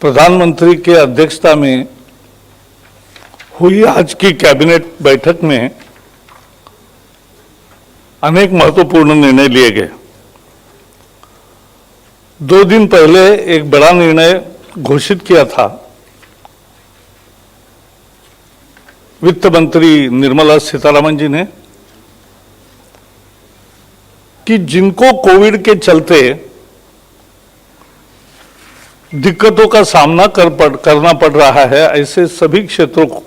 प्रधानमंत्री के अध्यक्षता में हुई आज की कैबिनेट बैठक में अनेक महत्वपूर्ण निर्णय लिए गए। 2 दिन पहले एक बड़ा निर्णय घोषित किया था वित्त मंत्री निर्मला सीतारमण जी ने कि जिनको कोविड के चलते दिक्कतों का सामना करना पड़ रहा है, ऐसे सभी क्षेत्रों को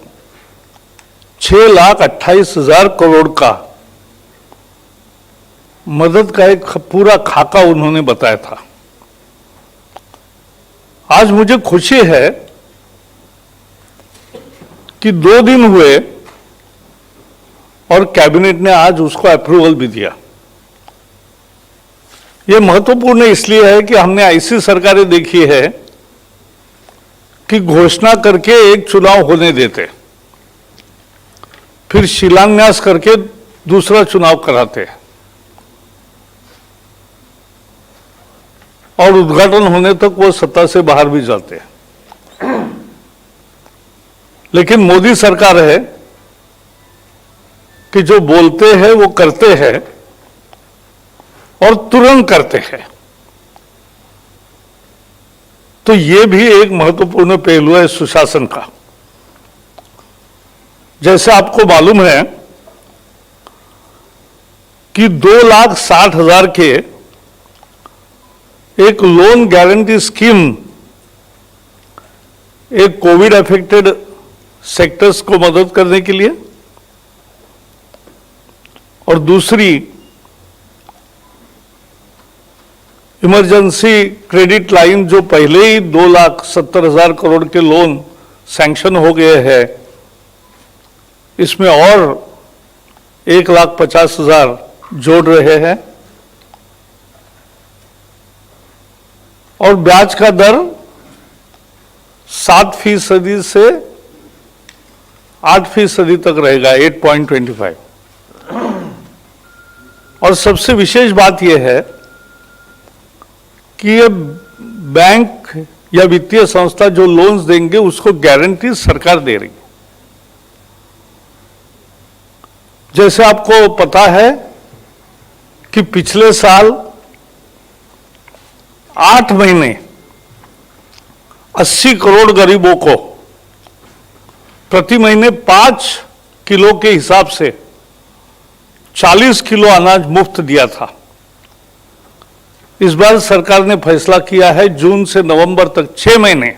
6,28,000 करोड़ का मदद का एक पूरा खाका उन्होंने बताया था। आज मुझे खुशी है कि 2 दिन हुए और कैबिनेट ने आज उसको अप्रूवल भी दिया। यह महत्वपूर्ण इसलिए है कि हमने ऐसी सरकारें देखी है कि घोषणा करके एक चुनाव होने देते, फिर शिलान्यास करके दूसरा चुनाव कराते और उद्घाटन होने तक वो सत्ता से बाहर भी जाते। लेकिन मोदी सरकार है कि जो बोलते हैं वो करते हैं और तुरंत करते हैं। तो ये भी एक महत्वपूर्ण पहलू है सुशासन का। जैसे आपको मालूम है कि 2,60,000 के एक लोन गारंटी स्कीम एक कोविड अफेक्टेड सेक्टर्स को मदद करने के लिए, और दूसरी इमरजेंसी क्रेडिट लाइन जो पहले ही 2,70,000 करोड़ के लोन सैंक्शन हो गए हैं, इसमें और 1,50,000 जोड़ रहे हैं और ब्याज का दर 7% से 8% तक रहेगा, 8.25। और सबसे विशेष बात यह है कि ये बैंक या वित्तीय संस्था जो लोन्स देंगे उसको गारंटी सरकार दे रही है। जैसे आपको पता है कि पिछले साल 8 महीने 80 करोड़ गरीबों को प्रति महीने 5 किलो के हिसाब से 40 किलो अनाज मुफ्त दिया था। इस बार सरकार ने फैसला किया है जून से नवंबर तक 6 महीने,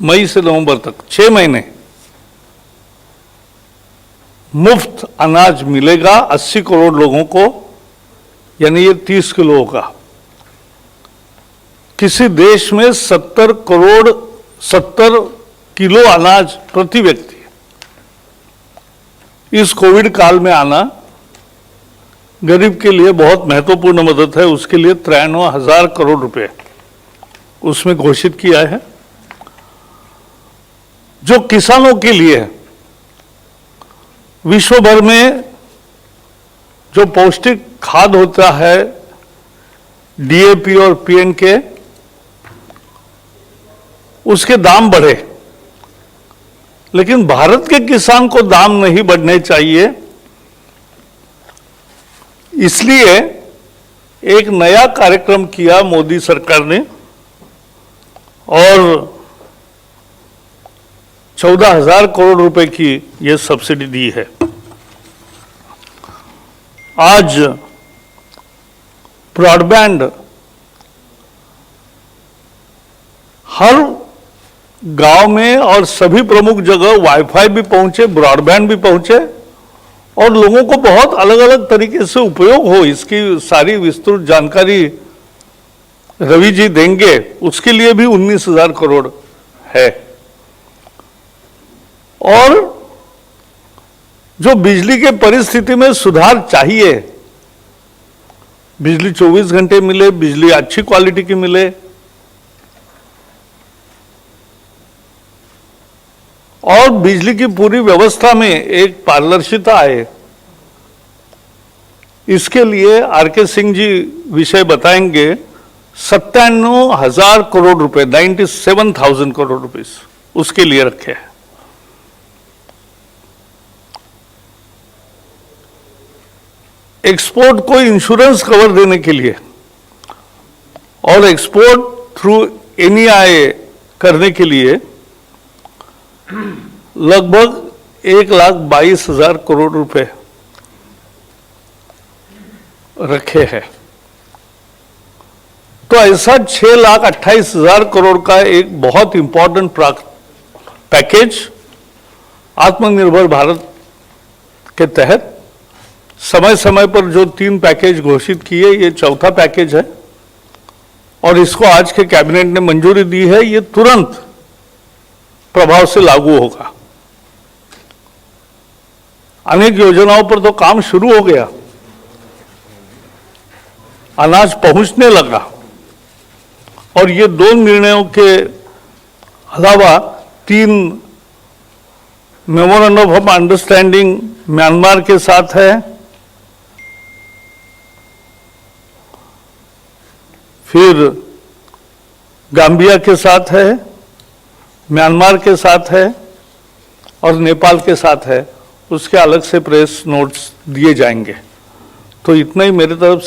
मई से नवंबर तक 6 महीने मुफ्त अनाज मिलेगा 80 करोड़ लोगों को, यानी ये 30 किलो होगा। किसी देश में 70 किलो अनाज प्रति व्यक्ति इस कोविड काल में आना गरीब के लिए बहुत महत्वपूर्ण मदद है। उसके लिए 93,000 करोड़ रुपए उसमें घोषित किया है। जो किसानों के लिए विश्व भर में जो पौष्टिक खाद होता है, डीएपी और पीएनके, उसके दाम बढ़े, लेकिन भारत के किसान को दाम नहीं बढ़ने चाहिए। इसलिए एक नया कार्यक्रम किया मोदी सरकार ने और 14,000 करोड़ रुपए की यह सब्सिडी दी है। आज ब्रॉडबैंड हर गांव में और सभी प्रमुख जगह वाईफाई भी पहुंचे, ब्रॉडबैंड भी पहुंचे और लोगों को बहुत अलग अलग तरीके से उपयोग हो, इसकी सारी विस्तृत जानकारी रवि जी देंगे। उसके लिए भी 19,000 करोड़ है। और जो बिजली के परिस्थिति में सुधार चाहिए, बिजली 24 घंटे मिले, बिजली अच्छी क्वालिटी की मिले, और बिजली की पूरी व्यवस्था में एक पारदर्शिता आए, इसके लिए आर के सिंह जी विषय बताएंगे 97,000 करोड़ रुपए, 97,000 करोड़ रुपीस उसके लिए रखे हैं। एक्सपोर्ट को इंश्योरेंस कवर देने के लिए और एक्सपोर्ट थ्रू एनईआई करने के लिए लगभग 1,22,000 करोड़ रुपए रखे हैं। तो ऐसा 6,28,000 करोड़ का एक बहुत इंपॉर्टेंट पैकेज आत्मनिर्भर भारत के तहत समय समय पर जो 3 पैकेज घोषित किए, ये चौथा पैकेज है और इसको आज के कैबिनेट ने मंजूरी दी है। ये तुरंत प्रभाव से लागू होगा। अनेक योजनाओं पर तो काम शुरू हो गया, अनाज पहुंचने लगा और ये 2 निर्णयों के अलावा 3 मेमोरेंडम ऑफ अंडरस्टैंडिंग म्यांमार के साथ है, फिर गाम्बिया के साथ है, म्यांमार के साथ है और नेपाल के साथ है। उसके अलग से प्रेस नोट्स दिए जाएंगे। तो इतना ही मेरे तरफ से।